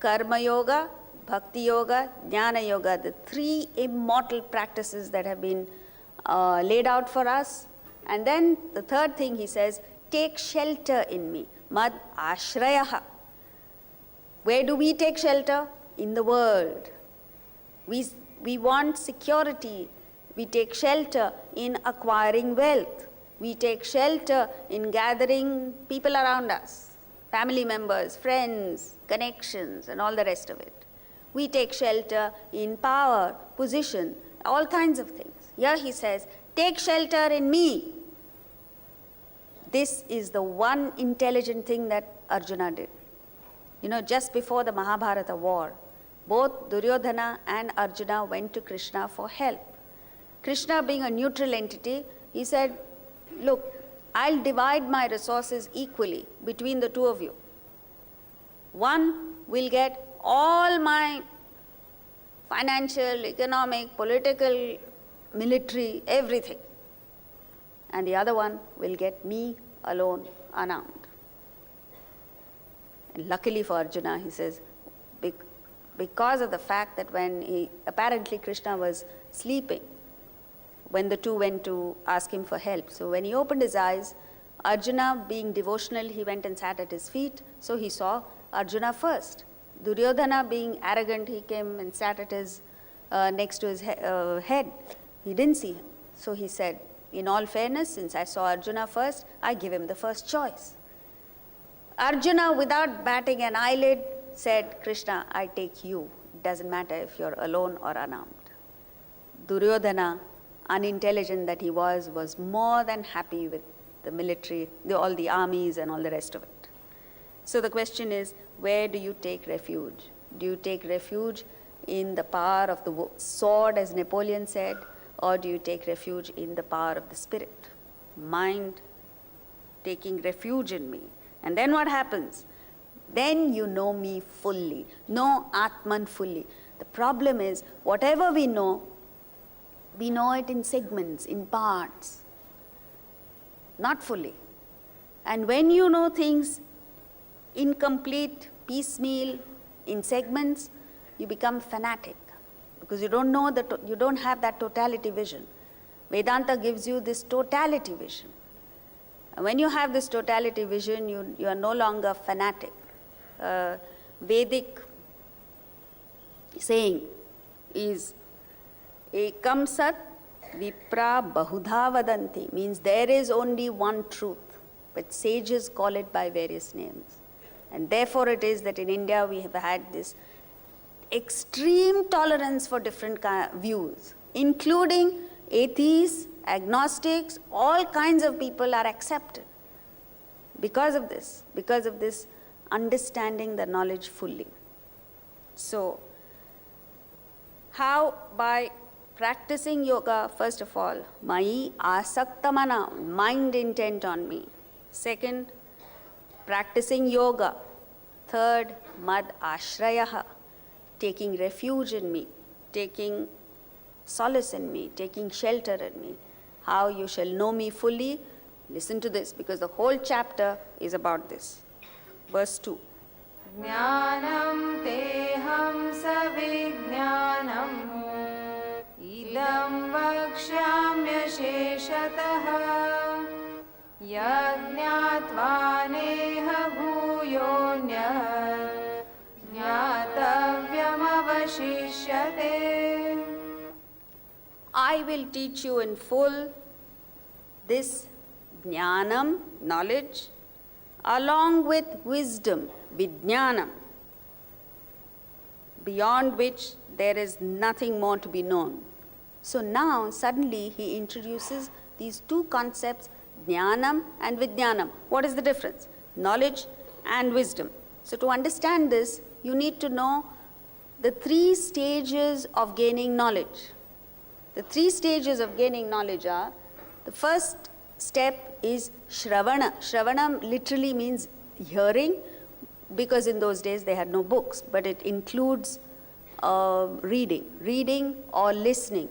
Karma Yoga, Bhakti Yoga, Jnana Yoga, the three immortal practices that have been laid out for us. And then the third thing he says, take shelter in me. Mad ashrayaha. Where do we take shelter? In the world. We want security. We take shelter in acquiring wealth. We take shelter in gathering people around us, family members, friends, connections, and all the rest of it. We take shelter in power, position, all kinds of things. Here he says, take shelter in me. This is the one intelligent thing that Arjuna did. You know, just before the Mahabharata war, both Duryodhana and Arjuna went to Krishna for help. Krishna, being a neutral entity, he said, look, I'll divide my resources equally between the two of you. One will get all my financial, economic, political, military, everything. And the other one will get me alone, unarmed. And luckily for Arjuna, he says, because of the fact that when apparently Krishna was sleeping, when the two went to ask him for help. So when he opened his eyes, Arjuna, being devotional, he went and sat at his feet. So he saw Arjuna first. Duryodhana, being arrogant, he came and sat at his next to his head. He didn't see him. So he said, in all fairness, since I saw Arjuna first, I give him the first choice. Arjuna, without batting an eyelid, said, Krishna, I take you. It doesn't matter if you're alone or unarmed. Duryodhana, unintelligent that he was more than happy with the military, all the armies and all the rest of it. So the question is, where do you take refuge? Do you take refuge in the power of the sword, as Napoleon said, or do you take refuge in the power of the spirit? Mind taking refuge in me. And then what happens? Then you know me fully, know Atman fully. The problem is, whatever we know it in segments, in parts, not fully. And when you know things incomplete, piecemeal, in segments, you become fanatic because you don't know you don't have that totality vision. Vedanta gives you this totality vision. And when you have this totality vision, you are no longer fanatic. Vedic saying is ekam sat vipra bahudha vadanti, means there is only one truth, but sages call it by various names. And therefore it is that in India we have had this extreme tolerance for different views, including atheists, agnostics, all kinds of people are accepted because of this understanding the knowledge fully. So, how? By practicing yoga, first of all, mai asaktamana, mind intent on me. Second, practicing yoga. Third, mad ashrayaha, taking refuge in me, taking solace in me, taking shelter in me. How you shall know me fully? Listen to this, because the whole chapter is about this. Verse 2. Jnanam teham savijnanam idam vakshyamya sheshatah yajñatva neha bhuyonya jnatavyam avashishyate. I will teach you in full this jnanam, knowledge, along with wisdom, vijnanam, beyond which there is nothing more to be known. So now suddenly he introduces these two concepts, jnanam and vijnanam. What is the difference? Knowledge and wisdom. So to understand this, you need to know the three stages of gaining knowledge. The three stages of gaining knowledge are, the first step is Shravana. Shravana literally means hearing, because in those days they had no books, but it includes reading or listening.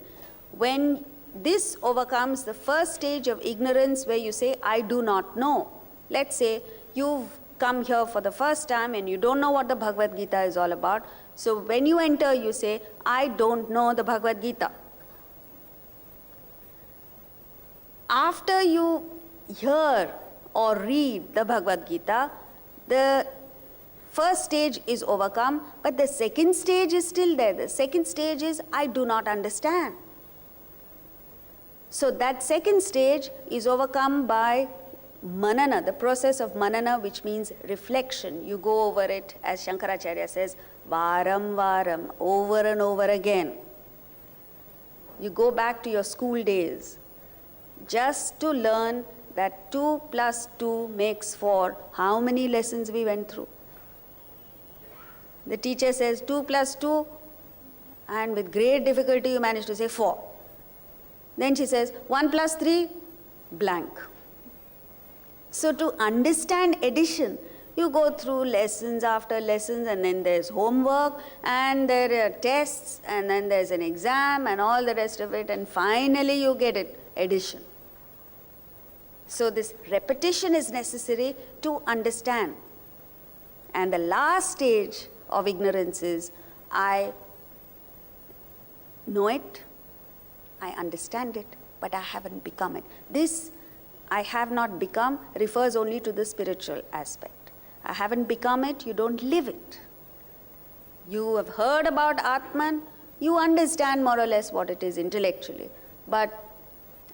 When this overcomes the first stage of ignorance where you say, I do not know. Let's say you've come here for the first time and you don't know what the Bhagavad Gita is all about. So when you enter, you say, I don't know the Bhagavad Gita. After you hear or read the Bhagavad Gita, the first stage is overcome, but the second stage is still there. The second stage is, I do not understand. So that second stage is overcome by Monana, the process of Monana, which means reflection. You go over it, as Shankaracharya says, varam varam, over and over again. You go back to your school days just to learn that 2 plus 2 makes 4. How many lessons we went through? The teacher says 2 plus 2, and with great difficulty you manage to say 4. Then she says 1 plus 3, blank. So to understand addition, you go through lessons after lessons, and then there's homework, and there are tests, and then there's an exam, and all the rest of it, and finally you get it, addition. So this repetition is necessary to understand. And the last stage of ignorance is, I know it, I understand it, but I haven't become it. This I have not become refers only to the spiritual aspect. I haven't become it, you don't live it. You have heard about Atman, you understand more or less what it is intellectually, but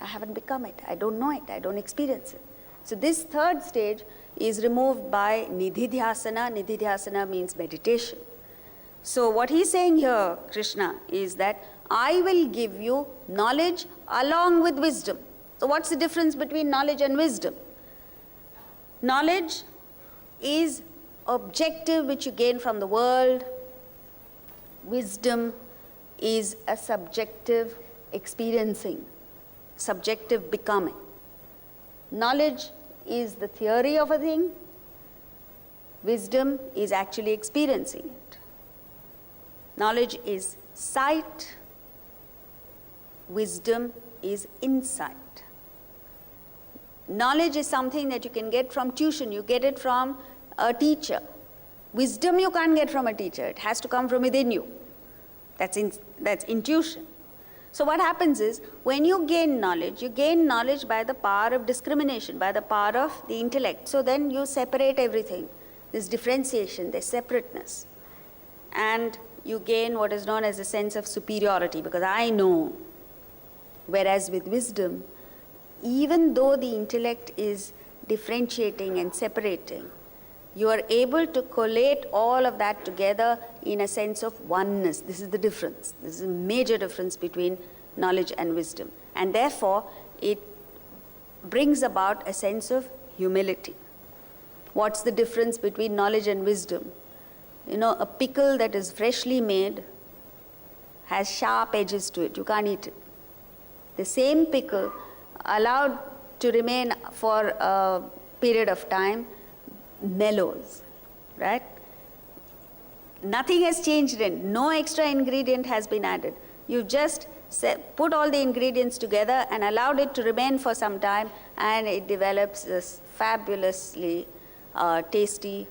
I haven't become it, I don't know it, I don't experience it. So this third stage is removed by nididhyasana. Nididhyasana means meditation. So what he's saying here, Krishna, is that I will give you knowledge along with wisdom. So what's the difference between knowledge and wisdom? Knowledge is objective, which you gain from the world. Wisdom is a subjective experiencing, subjective becoming. Knowledge is the theory of a thing. Wisdom is actually experiencing it. Knowledge is sight. Wisdom is insight. Knowledge is something that you can get from tuition. You get it from a teacher. Wisdom you can't get from a teacher. It has to come from within you. That's intuition. So what happens is, when you gain knowledge by the power of discrimination, by the power of the intellect. So then you separate everything. There's differentiation, there's separateness. And you gain what is known as a sense of superiority, because I know. Whereas with wisdom, even though the intellect is differentiating and separating, you are able to collate all of that together in a sense of oneness. This is the difference. This is a major difference between knowledge and wisdom. And therefore, it brings about a sense of humility. What's the difference between knowledge and wisdom? You know, a pickle that is freshly made has sharp edges to it. You can't eat it. The same pickle, allowed to remain for a period of time, mellows, right? Nothing has changed in it. No extra ingredient has been added. You've just put all the ingredients together and allowed it to remain for some time, and it develops this fabulously tasty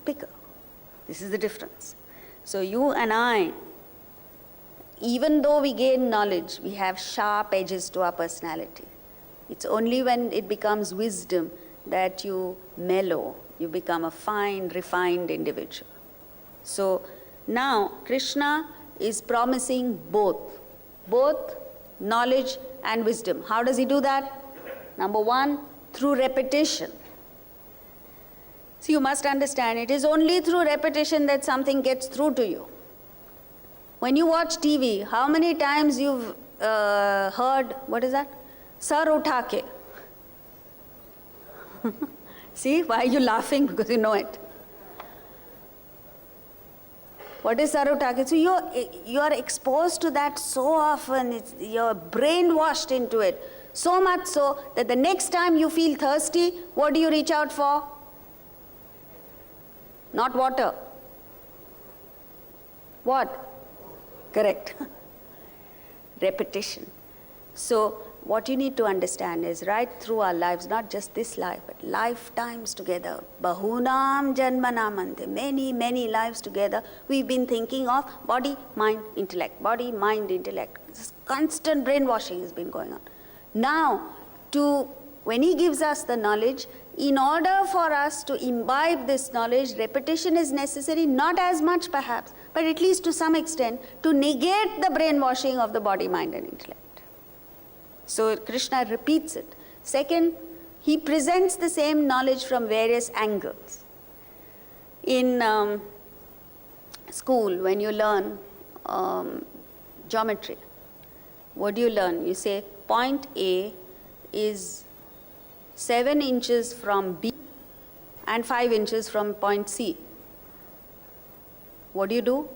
pickle. This is the difference. So you and I, even though we gain knowledge, we have sharp edges to our personality. It's only when it becomes wisdom that you mellow, you become a fine, refined individual. So now Krishna is promising both knowledge and wisdom. How does he do that? Number one, through repetition. So you must understand, it is only through repetition that something gets through to you. When you watch TV, how many times you've heard, what is that? Sar utha ke. See, why are you laughing? Because you know it. What is sar utha ke? So you are exposed to that so often, you're brainwashed into it. So much so that the next time you feel thirsty, what do you reach out for? Not water. What? Correct. Repetition. So what you need to understand is right through our lives, not just this life, but lifetimes together. Bahunam janmanamante, many, many lives together, we've been thinking of body, mind, intellect, body, mind, intellect. This constant brainwashing has been going on. Now, when he gives us the knowledge, in order for us to imbibe this knowledge, repetition is necessary, not as much perhaps, but at least to some extent, to negate the brainwashing of the body, mind and intellect. So Krishna repeats it. Second, he presents the same knowledge from various angles. In school, when you learn geometry, what do you learn? You say point A is 7 inches from B and 5 inches from point C. What do?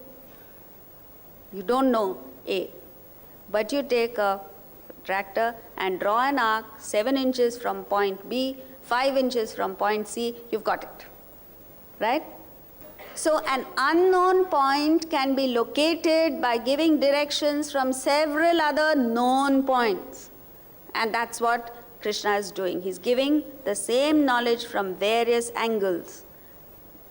You don't know A, but you take a tractor and draw an arc 7 inches from point B, 5 inches from point C, you've got it, right? So an unknown point can be located by giving directions from several other known points. And that's what Krishna is doing. He's giving the same knowledge from various angles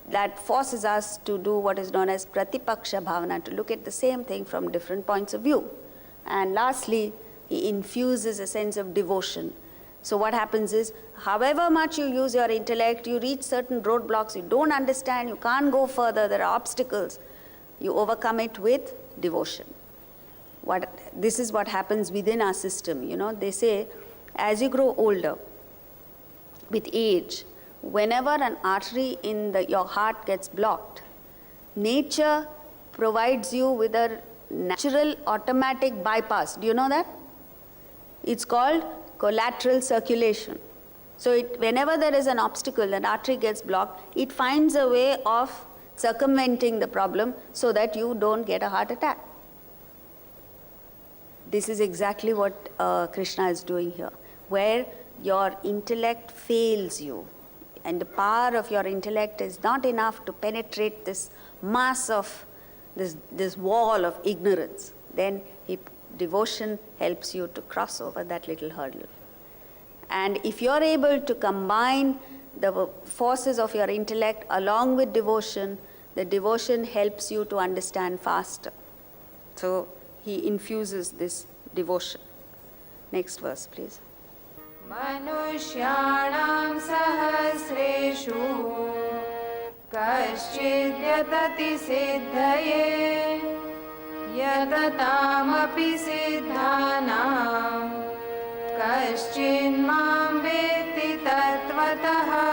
that forces us to do what is known as pratipaksha bhavana, to look at the same thing from different points of view. And lastly, he infuses a sense of devotion. So what happens is, however much you use your intellect, you reach certain roadblocks, you don't understand, you can't go further, there are obstacles, you overcome it with devotion. This is what happens within our system. You know, they say, as you grow older, with age, whenever an artery in your heart gets blocked, nature provides you with a natural automatic bypass. Do you know that? It's called collateral circulation. So whenever there is an obstacle, an artery gets blocked, it finds a way of circumventing the problem so that you don't get a heart attack. This is exactly what Krishna is doing here, where your intellect fails you, and the power of your intellect is not enough to penetrate this mass of this wall of ignorance. Then devotion helps you to cross over that little hurdle. And if you're able to combine the forces of your intellect along with devotion, the devotion helps you to understand faster. So he infuses this devotion. Next verse, please. Manushyanam sahasreshu kaschid yatati siddhaye yatataamapi siddhanam kaschid mam veti tattvataha.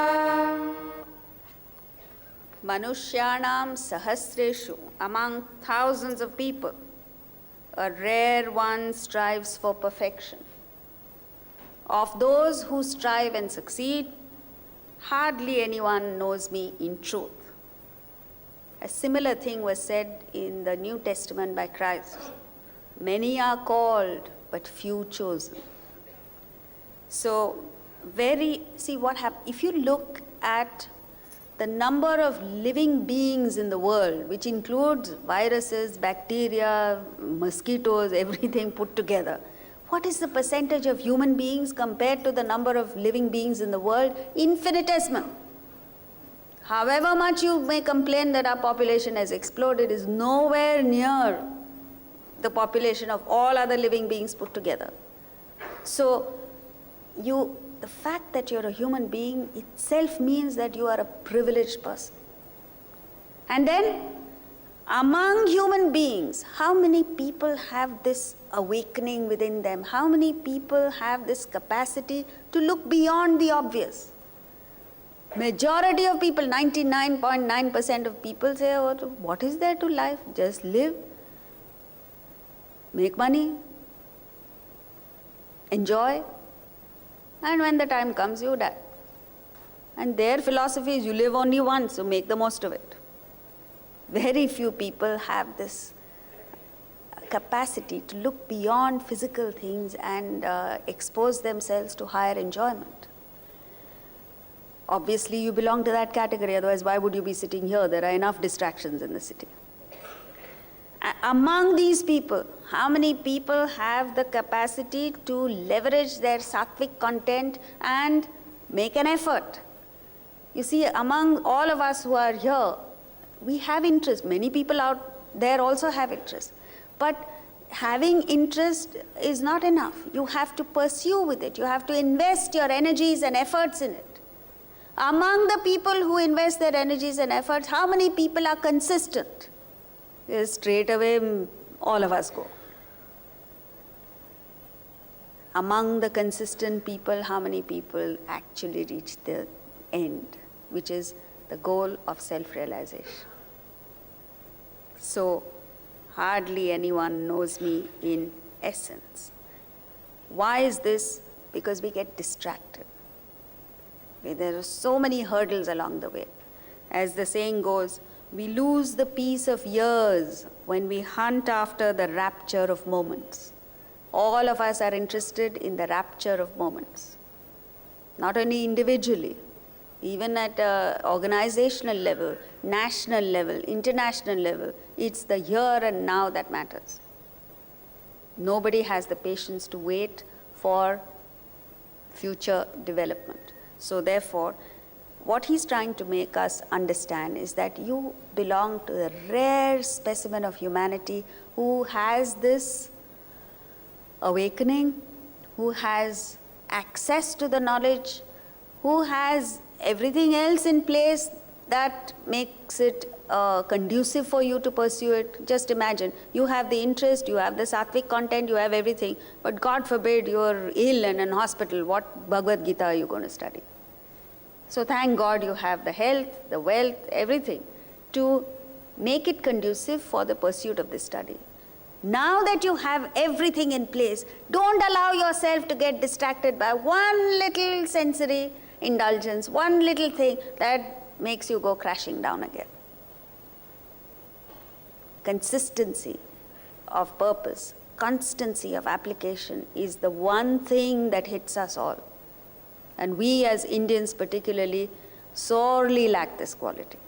Manushyanam sahasreshu, among thousands of people, a rare one strives for perfection. Of those who strive and succeed, hardly anyone knows me in truth. A similar thing was said in the New Testament by Christ. Many are called, but few chosen. So, see what happens. If you look at the number of living beings in the world, which includes viruses, bacteria, mosquitoes, everything put together, what is the percentage of human beings compared to the number of living beings in the world? Infinitesimal. However much you may complain that our population has exploded, is nowhere near the population of all other living beings put together. So, the fact that you're a human being itself means that you are a privileged person. And then, among human beings, how many people have this awakening within them? How many people have this capacity to look beyond the obvious? Majority of people, 99.9% of people say, oh, what is there to life? Just live, make money, enjoy, and when the time comes, you die. And their philosophy is you live only once, so make the most of it. Very few people have this capacity to look beyond physical things and expose themselves to higher enjoyment. Obviously, you belong to that category, otherwise why would you be sitting here? There are enough distractions in the city. Among these people, how many people have the capacity to leverage their sattvic content and make an effort? You see, among all of us who are here, we have interest. Many people out there also have interest. But having interest is not enough. You have to pursue with it. You have to invest your energies and efforts in it. Among the people who invest their energies and efforts, how many people are consistent? Straight away, all of us go. Among the consistent people, how many people actually reach the end, which is the goal of self-realization? So, hardly anyone knows me in essence. Why is this? Because we get distracted. There are so many hurdles along the way. As the saying goes, we lose the peace of years when we hunt after the rapture of moments. All of us are interested in the rapture of moments. Not only individually, even at an organizational level, national level, international level, it's the here and now that matters. Nobody has the patience to wait for future development. So therefore, what he's trying to make us understand is that you belong to the rare specimen of humanity who has this awakening, who has access to the knowledge, who has everything else in place that makes it conducive for you to pursue it. Just imagine, you have the interest, you have the sattvic content, you have everything, but God forbid you're ill and in hospital, what Bhagavad Gita are you going to study? So thank God you have the health, the wealth, everything to make it conducive for the pursuit of this study. Now that you have everything in place, don't allow yourself to get distracted by one little sensory indulgence, one little thing that makes you go crashing down again. Consistency of purpose, constancy of application is the one thing that hits us all. And we as Indians particularly sorely lack this quality.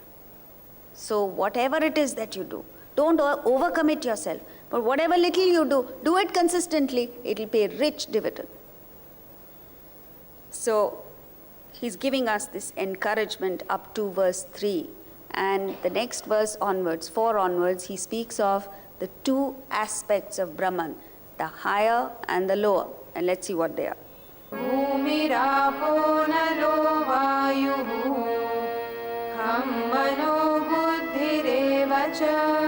So whatever it is that you do, don't overcommit yourself, but whatever little you do it consistently, it will pay rich dividend. So he's giving us this encouragement up to verse 3. And the next verse onwards, 4 onwards, he speaks of the two aspects of Brahman, the higher and the lower. And let's see what they are. भूमिरापो नलो वायुः खं मनो बुद्धिरेव च